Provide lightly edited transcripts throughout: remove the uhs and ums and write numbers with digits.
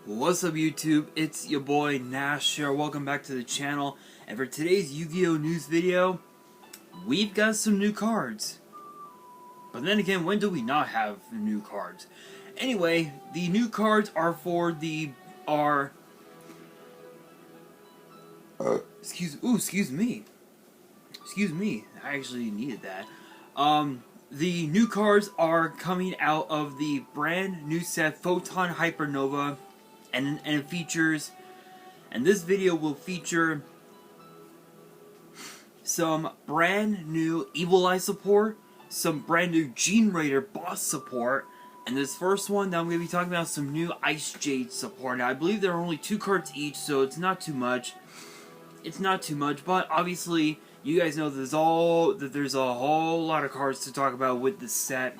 What's up YouTube, it's your boy Nash here, welcome back to the channel, and for today's Yu-Gi-Oh news video, we've got some new cards. But then again, when do we not have new cards? Anyway, the new cards are for the, excuse me, I actually needed that. The new cards are coming out of the brand new set Photon Hypernova. And it features, and this video will feature some brand new Evil Eye support, some brand new Generaider boss support, and this first one that I'm going to be talking about, some new Icejade support. Now, I believe there are only 2 cards each, so it's not too much. But obviously, you guys know there's a whole lot of cards to talk about with this set.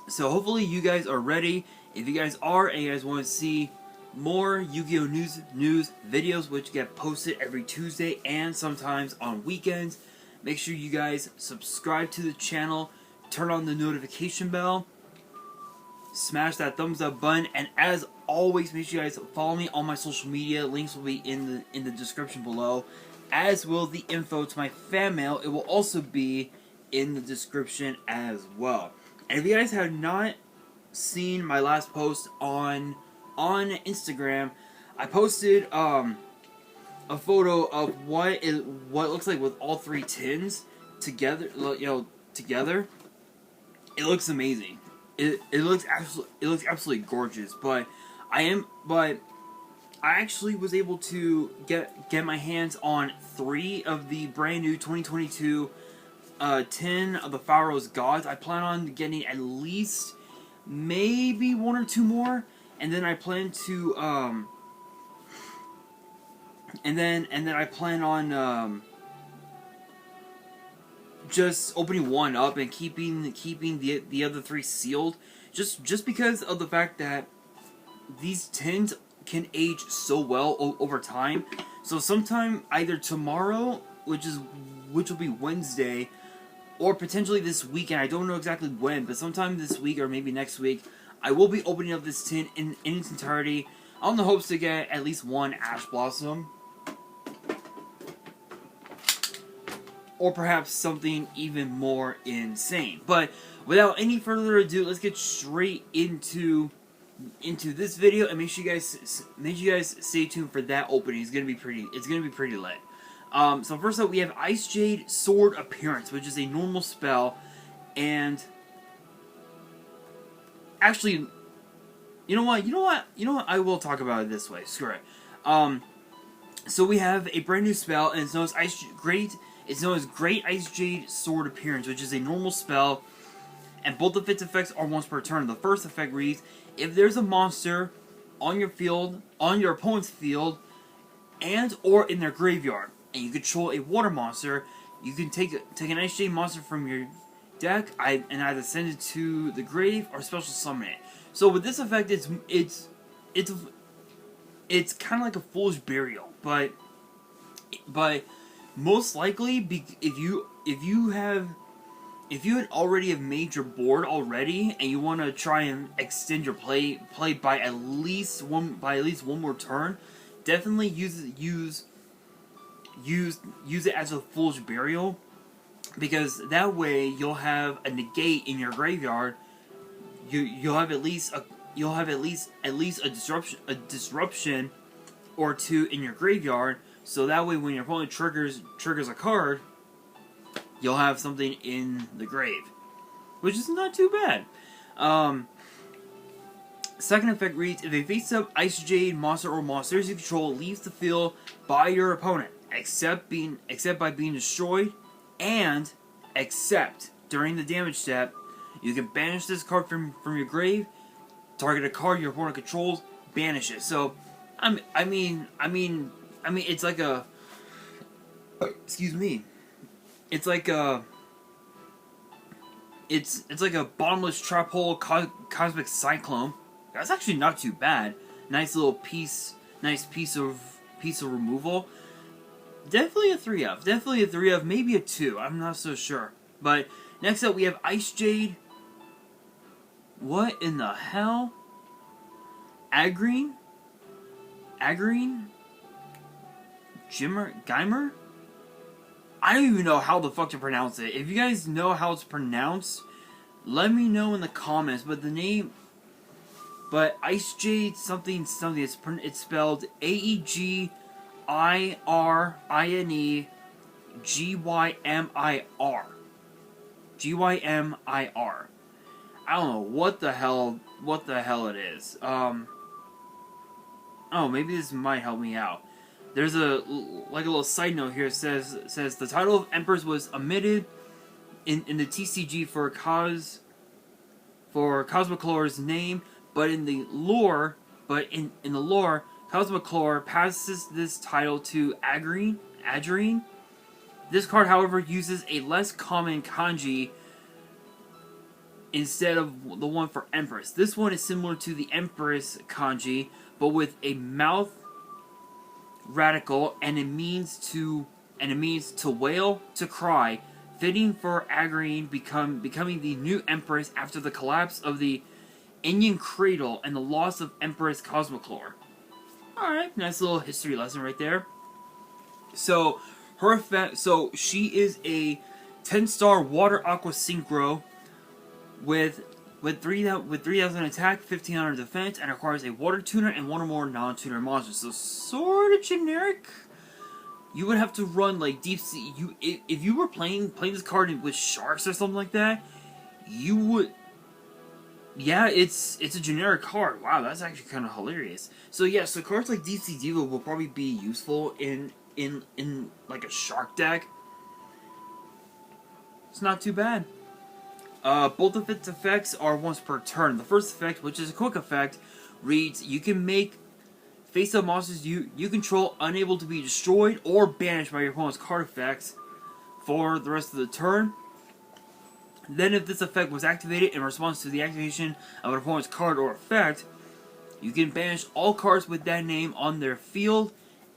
So hopefully you guys are ready. If you guys are and you guys want to see more Yu-Gi-Oh news videos, which get posted every Tuesday and sometimes on weekends, make sure you guys subscribe to the channel, turn on the notification bell, smash that thumbs up button, and as always, make sure you guys follow me on my social media. Links will be in the description below, as will the info to my fan mail. It will also be in the description as well. And if you guys have not seen my last post on Instagram, I posted a photo of what it looks like with all 3 tins together. Together, it looks amazing. It looks absolutely gorgeous. But I actually was able to get my hands on 3 of the brand new 2022 tin of the Pharaoh's Gods. I plan on getting at least maybe 1 or 2 more, and then I plan to and then I plan on just opening 1 up and keeping the other 3 sealed, just because of the fact that these tins can age so well over time. So sometime either tomorrow, which will be Wednesday, or potentially this weekend, I don't know exactly when, but sometime this week or maybe next week, I will be opening up this tin in its entirety, on the hopes to get at least 1 Ash Blossom. Or perhaps something even more insane. But without any further ado, let's get straight into this video, and make sure you guys stay tuned for that opening. It's gonna be pretty lit. So first up, we have Icejade Sword Appearance, which is a normal spell, and actually, you know what? I will talk about it this way. Screw it. So we have a brand new spell, and it's known as Great Icejade Sword Appearance, which is a normal spell, and both of its effects are once per turn. The first effect reads: if there's a monster on your field, on your opponent's field, and or in their graveyard, and you control a water monster, you can take an Icejade monster from your deck and either send it to the grave or special summon it. So with this effect, it's kind of like a Foolish Burial, but most likely, if you had already have made your board already and you want to try and extend your play by at least one more turn, definitely use it as a Foolish Burial, because that way you'll have a negate in your graveyard. You'll have at least a disruption or 2 in your graveyard. So that way, when your opponent triggers a card, you'll have something in the grave, which is not too bad. Second effect reads: if a face-up Icejade monster or monsters you control leaves the field by your opponent, except by being destroyed, and except during the damage step, you can banish this card from your grave. Target a card your opponent controls, banish it. So, I mean, it's like a, excuse me, it's like a bottomless trap hole cosmic cyclone. That's actually not too bad. Nice little piece of removal. Definitely a 3-of. Definitely a 3-of. Maybe a 2. I'm not so sure. But next up we have Icejade. What in the hell? Agrine? Geimer? I don't even know how the fuck to pronounce it. If you guys know how it's pronounced, let me know in the comments. But the name... But Icejade something. It's spelled Aegirine Gymir. Gymir. I don't know what the hell it is. Oh, maybe this might help me out. There's a little side note here. It says the title of Empress was omitted in the TCG for Cosmoclore's name, but in the lore, Cosmoclore passes this title to Agrine. This card, however, uses a less common kanji instead of the one for Empress. This one is similar to the Empress kanji, but with a mouth radical, and it means to wail, to cry, fitting for Agrine becoming the new Empress after the collapse of the Indian Cradle and the loss of Empress Cosmoclore. Alright, nice little history lesson right there. So, her effect, so she is a 10-star Water Aqua Synchro with 3,000 attack, 1,500 defense, and requires a Water Tuner and one or more non-tuner monsters. So, sort of generic. You would have to run like Deep Sea. If you were playing this card with sharks or something like that, you would. Yeah, it's a generic card. Wow, that's actually kind of hilarious. So yeah, so cards like Deep Sea Diva will probably be useful in like a shark deck. It's not too bad. Both of its effects are once per turn. The first effect, which is a quick effect, reads: you can make face-up monsters you control unable to be destroyed or banished by your opponent's card effects for the rest of the turn. Then if this effect was activated in response to the activation of an opponent's card or effect, you can banish all cards with that name on their field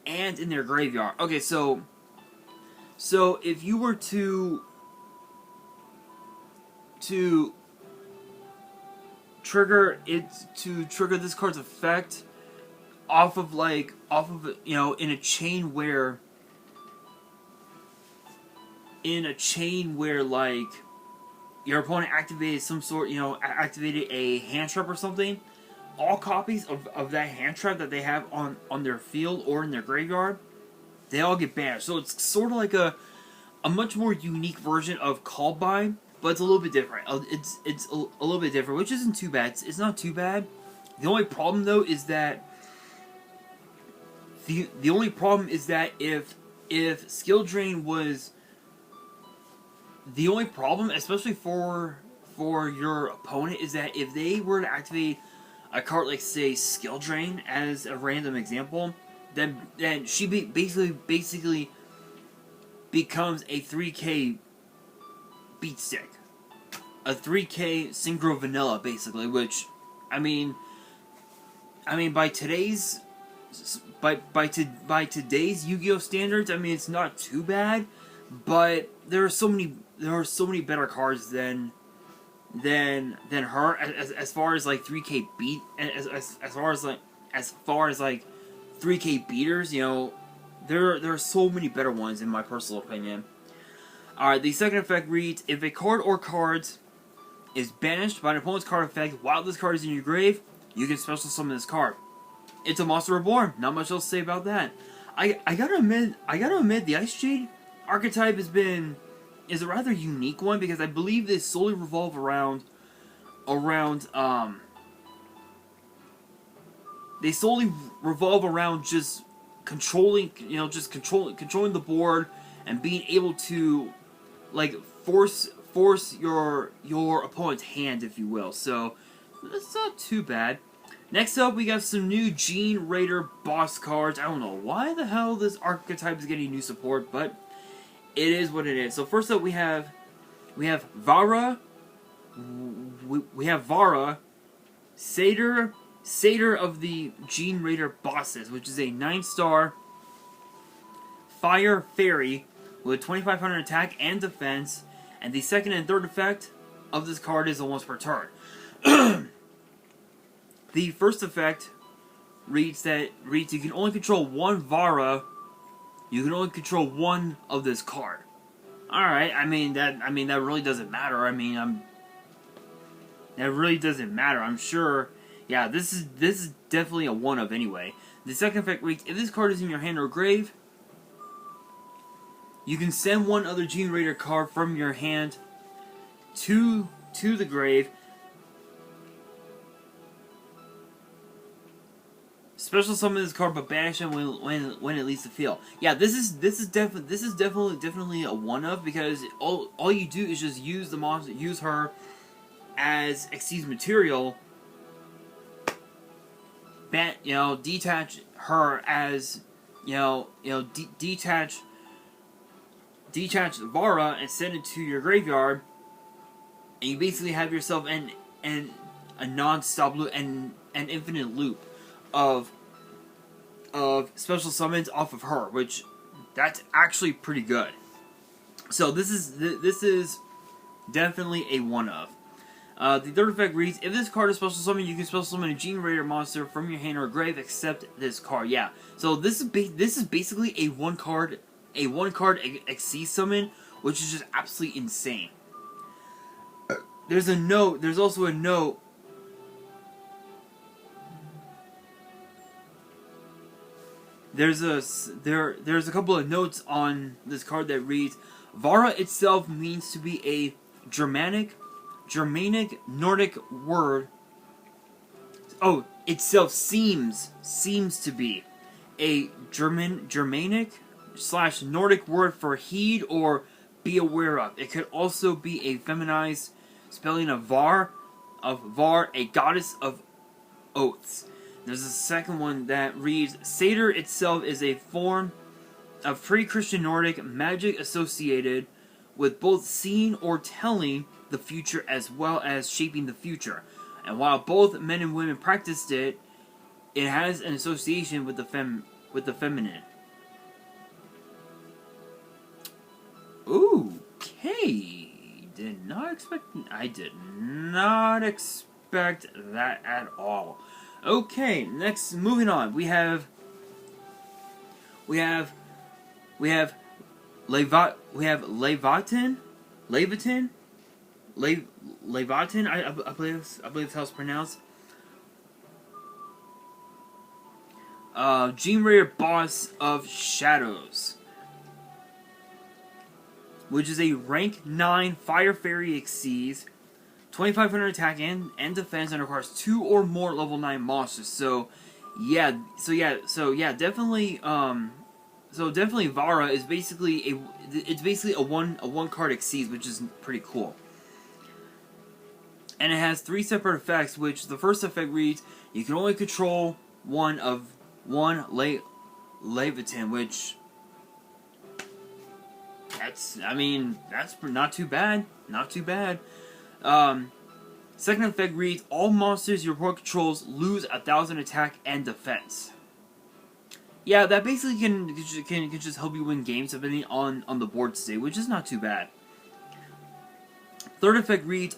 and in their graveyard. Okay, so if you were to trigger this card's effect off of in a chain where like your opponent activated some sort, activated a hand trap or something, all copies of that hand trap that they have on their field or in their graveyard, they all get banished. So it's sort of like a much more unique version of Call By, but it's a little bit different. It's a little bit different, which isn't too bad. It's not too bad. The only problem though is that if Skill Drain was the only problem, especially for your opponent, is that if they were to activate a card like, say, Skill Drain as a random example, then she basically becomes a 3K beat stick, a 3K Synchro Vanilla, basically. Which, I mean, by today's Yu-Gi-Oh standards, I mean, it's not too bad, but there are so many better cards than her as far as like 3K beat, as far as like 3K beaters. There are so many better ones in my personal opinion. Alright, the second effect reads: if a card or cards is banished by an opponent's card effect while this card is in your grave, you can special summon this card. It's a Monster Reborn. Not much else to say about that. I gotta admit, the Icejade archetype is a rather unique one, because I believe they solely revolve around just controlling, controlling the board and being able to like force your opponent's hand, if you will. So that's not too bad. Next up, we got some new Generaider boss cards. I don't know why the hell this archetype is getting new support, but it is what it is. So first up, we have Vara. We have Vara, Satyr of the Generaider bosses, which is a 9-star Fire Fairy with 2,500 attack and defense, and the second and third effect of this card is a once per turn. The first effect reads you can only control one Vara. You can only control one of this card. All right, I mean that really doesn't matter. That really doesn't matter. I'm sure. Yeah, this is definitely a one of anyway. The second effect reads: if this card is in your hand or grave, you can send one other Generaider card from your hand to the grave. Special summon this card, but banish it when it leaves the field. Yeah, this is definitely a one of, because all you do is just use the monster, use her as Xyz material. Detach her as detach Vara and send it to your graveyard, and you basically have yourself a non-stop loop and an infinite loop of special summons off of her, which that's actually pretty good. So this is definitely a one of. The third effect reads: if this card is special summon, you can special summon a Generaider monster from your hand or grave, except this card. Yeah. So this is basically a one card Xyz summon, which is just absolutely insane. There's a note. There's also a note. There's a couple of notes on this card that reads: Vara itself means to be a Germanic Nordic word. Oh, itself seems to be a Germanic / Nordic word for heed or be aware of. It could also be a feminized spelling of Var, a goddess of oaths. There's a second one that reads: Satyr itself is a form of pre-Christian Nordic magic associated with both seeing or telling the future as well as shaping the future. And while both men and women practiced it, it has an association with the feminine. Okay. I did not expect that at all. Okay, next, moving on. We have Leviathan. I believe that's how it's pronounced. Generaider Boss of Shadows, which is a rank 9 Fire Fairy Xyz, 2500 attack and defense, and requires 2 or more level 9 monsters. So definitely Vara is basically a one card Xyz, which is pretty cool. And it has 3 separate effects, which the first effect reads: you can only control one Leviathan, which that's not too bad. Second effect reads: all monsters your opponent controls lose 1000 attack and defense. Yeah, that basically can just help you win games depending on the board state, which is not too bad. Third effect reads: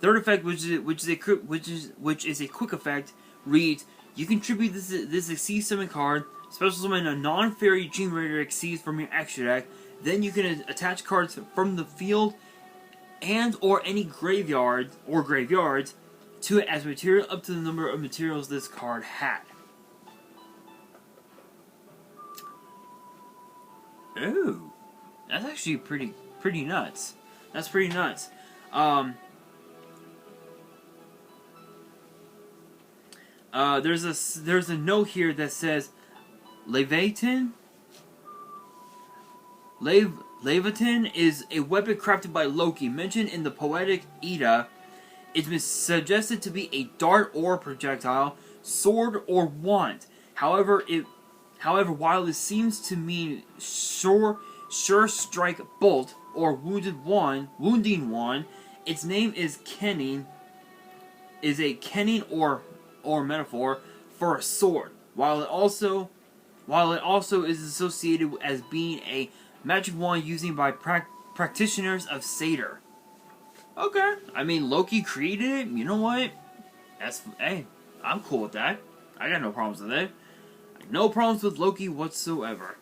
Third effect, which is a quick effect, reads: you contribute this Xyz summon card, special summon a non-fairy Generaider Xyz from your extra deck. Then you can attach cards from the field and or any graveyards to it as material up to the number of materials this card had. Ooh, that's actually pretty nuts. That's pretty nuts. There's a note here that says Leviathan is a weapon crafted by Loki, mentioned in the Poetic Edda. It's been suggested to be a dart or projectile, sword or wand. However, while it seems to mean sure strike bolt or wounding one, its name is a kenning or metaphor for a sword. While it also is associated as being a magic wand used by practitioners of Satyr. Okay, I mean, Loki created it. You know what? I'm cool with that. I got no problems with it. No problems with Loki whatsoever.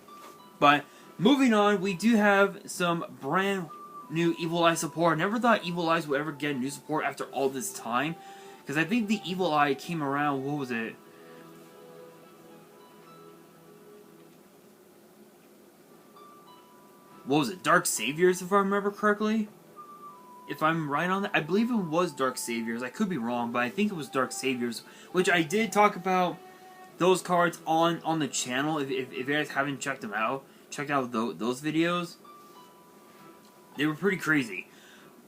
But moving on, we do have some brand new Evil Eye support. I never thought Evil Eyes would ever get new support after all this time. Because I think the Evil Eye came around, what was it? What was it? Dark Saviors, if I remember correctly? If I'm right on that, I believe it was Dark Saviors. I could be wrong, but I think it was Dark Saviors, which I did talk about those cards on the channel. If you guys haven't checked them out, check out those videos. They were pretty crazy.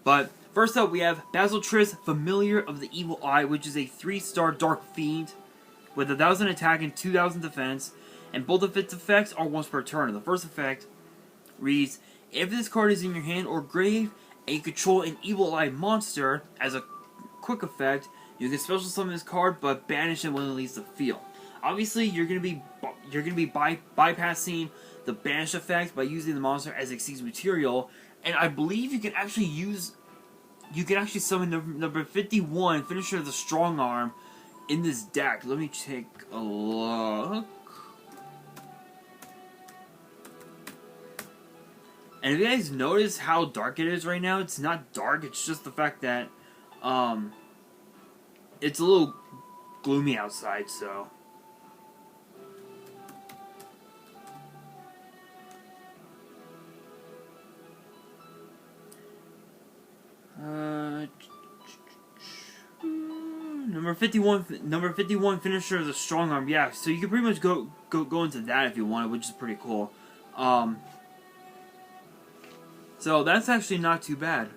But first up, we have Basiltris, Familiar of the Evil Eye, which is a 3-star Dark Fiend with 1,000 attack and 2,000 defense, and both of its effects are once per turn. The first effect reads, if this card is in your hand or grave, and you control an Evil Eye monster, as a quick effect, you can special summon this card, but banish it when it leaves the field. Obviously, you're gonna be bypassing the banish effect by using the monster as exceeds material, and I believe you can actually summon number 51, Finisher of the Strong Arm, in this deck. Let me take a look. And if you guys notice how dark it is right now, it's not dark, it's just the fact that, it's a little gloomy outside, so. Number 51, Finisher of the Strong Arm. Yeah, so you can pretty much go into that if you want, which is pretty cool. So that's actually not too bad.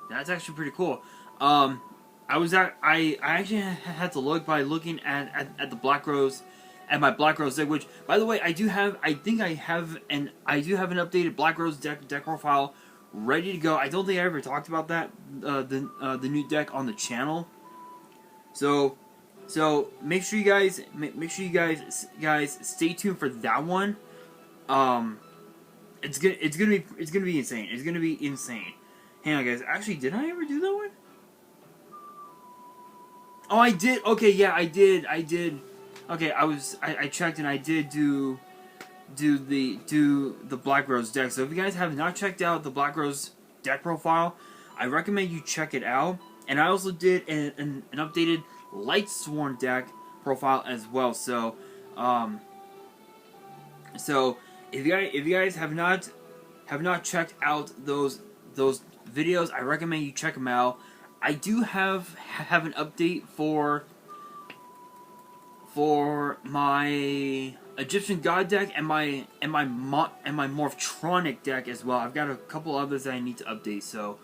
That's actually pretty cool. I actually had to look by looking at the Black Rose, at my Black Rose deck, which, by the way, I do have an updated Black Rose deck profile ready to go. I don't think I ever talked about that, the new deck on the channel. So make sure you guys stay tuned for that one. It's gonna be insane. It's gonna be insane. Hang on, guys. Actually, did I ever do that one? Oh, I did. Okay, yeah, I did. Okay, I checked and I did do the Black Rose deck. So if you guys have not checked out the Black Rose deck profile, I recommend you check it out. And I also did an updated Lightsworn deck profile as well. So if you guys have not checked out those videos, I recommend you check them out. I do have an update for my Egyptian God deck and my Morphtronic deck as well. I've got a couple others that I need to update. So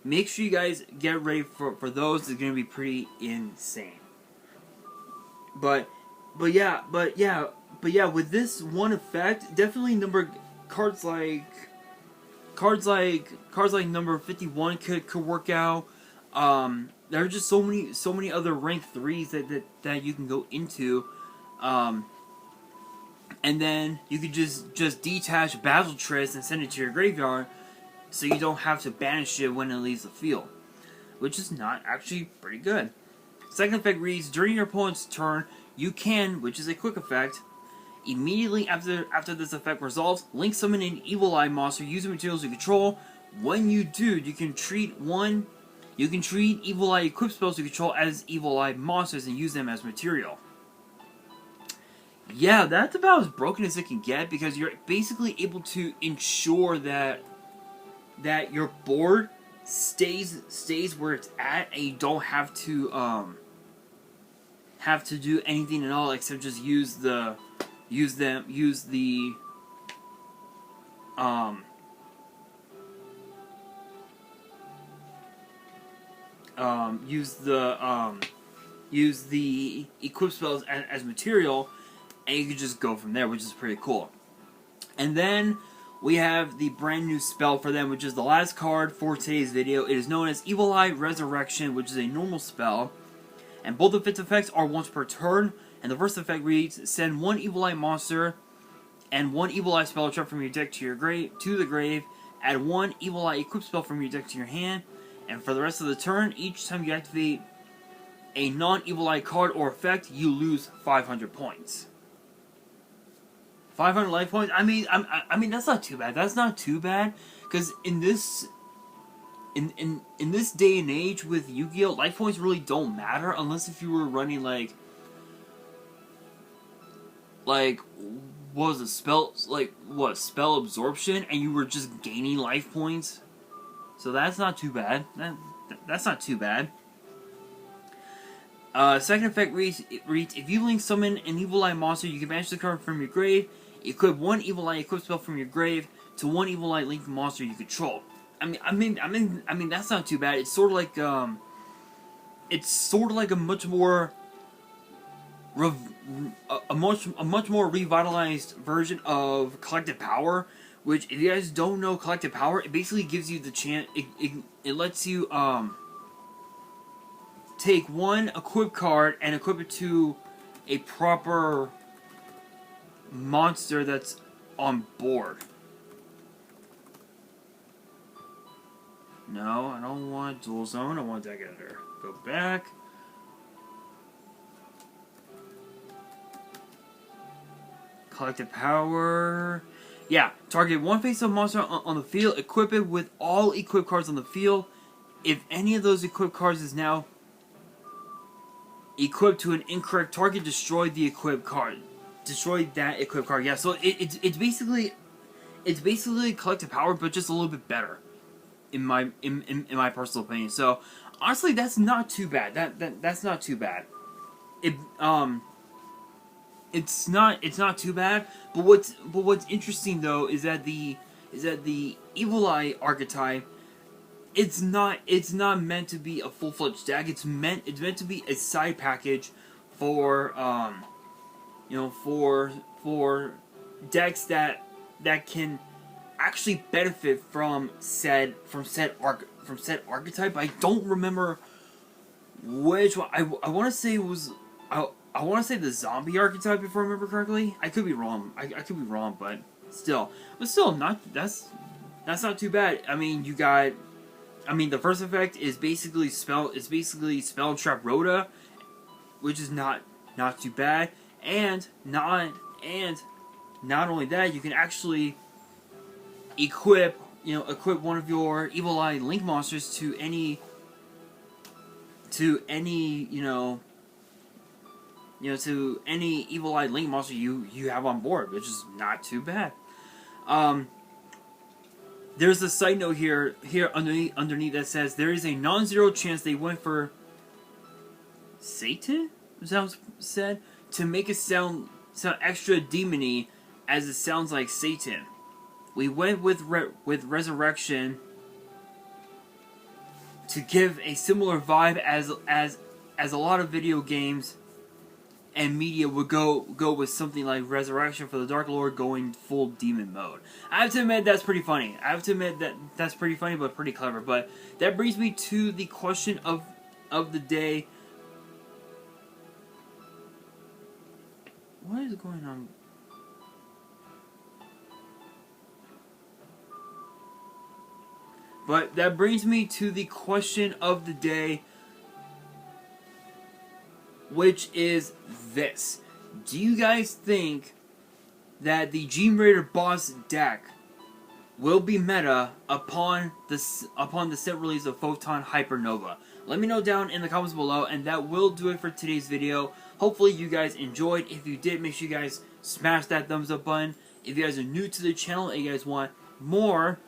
make sure you guys get ready for those. It's gonna be pretty insane. But yeah, with this one effect, definitely cards like number 51 could work out. There are just so many other rank 3s that you can go into. And then you could just detach Basiltris and send it to your graveyard, so you don't have to banish it when it leaves the field, which is not actually pretty good. Second effect reads, during your opponent's turn, you can, which is a quick effect, immediately after this effect resolves, link summon an Evil Eye monster using materials you control. When you do, you can treat Evil Eye equipped spells you control as Evil Eye monsters and use them as material. Yeah, that's about as broken as it can get, because you're basically able to ensure that your board stays where it's at, and you don't have to do anything at all except just use the equip spells as material, and you can just go from there, which is pretty cool. And then we have the brand new spell for them, which is the last card for today's video. It is known as Evil Eye Resurrection, which is a normal spell, and both of its effects are once per turn. And the first effect reads, send one Evil Eye monster and one Evil Eye spell trap from your deck to the grave. Add 1 Evil Eye equip spell from your deck to your hand, and for the rest of the turn, each time you activate a non-Evil Eye card or effect, you lose 500 points. 500 life points. I mean that's not too bad. That's not too bad, because in this day and age with Yu-Gi-Oh, life points really don't matter unless if you were running like what was a spell, spell absorption, and you were just gaining life points. So that's not too bad. That's not too bad. Second effect reads, if you link summon an Evil Eye monster, you can banish the card from your grave. Equip 1 Evil Eye equip spell from your grave to 1 Evil Eye linked monster you control. I mean that's not too bad. It's sort of like a much more a much more revitalized version of Collective Power, which, if you guys don't know Collective Power, it basically gives you the chance, it lets you take 1 equip card and equip it to a proper monster that's on board. No, I don't want Dual Zone, I want Deck Editor. Go back. Collective Power. Yeah, target 1 face-up monster on the field, equip it with all equipped cards on the field. If any of those equipped cards is now equipped to an incorrect target, destroy the equipped card. Destroy that equipped card. Yeah, so it's basically Collective Power, but just a little bit better, in my personal opinion. So honestly, that's not too bad. That's not too bad. It's not too bad. But what's interesting though is that the Evil Eye archetype, it's not meant to be a full-fledged deck. It's meant to be a side package for for decks that can actually benefit from said archetype. I don't remember which one. I want to say it was I want to say the zombie archetype, if I remember correctly. I could be wrong. I could be wrong, but still not that's not too bad. I mean, you got. I mean, the first effect is basically spell trap Rhoda, which is not too bad, and not only that, you can actually equip one of your Evil Eye Link monsters to any Evil Eye Link monster you have on board, which is not too bad. There's a side note here underneath that says there is a non-zero chance they went for Satan, sounds said, to make it sound extra demony, as it sounds like Satan. We went with Resurrection to give a similar vibe as a lot of video games and media would go with something like Resurrection for the Dark Lord going full demon mode. I have to admit that's pretty funny. That's pretty funny, but pretty clever. But that brings me to the question of the day. What is going on? But that brings me to the question of the day, which is this. Do you guys think that the Generaider boss deck will be meta upon the set release of Photon Hypernova? Let me know down in the comments below, and that will do it for today's video. Hopefully you guys enjoyed. If you did, make sure you guys smash that thumbs up button. If you guys are new to the channel and you guys want more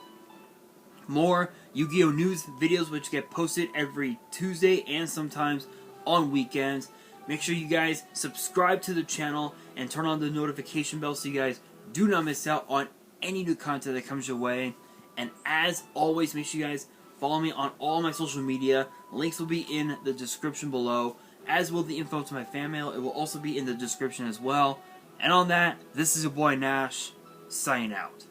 Yu-Gi-Oh news videos, which get posted every Tuesday and sometimes on weekends, make sure you guys subscribe to the channel and turn on the notification bell so you guys do not miss out on any new content that comes your way. And as always, make sure you guys follow me on all my social media. Links will be in the description below, as will the info to my fan mail. It will also be in the description as well. And on that, this is your boy Nash, signing out.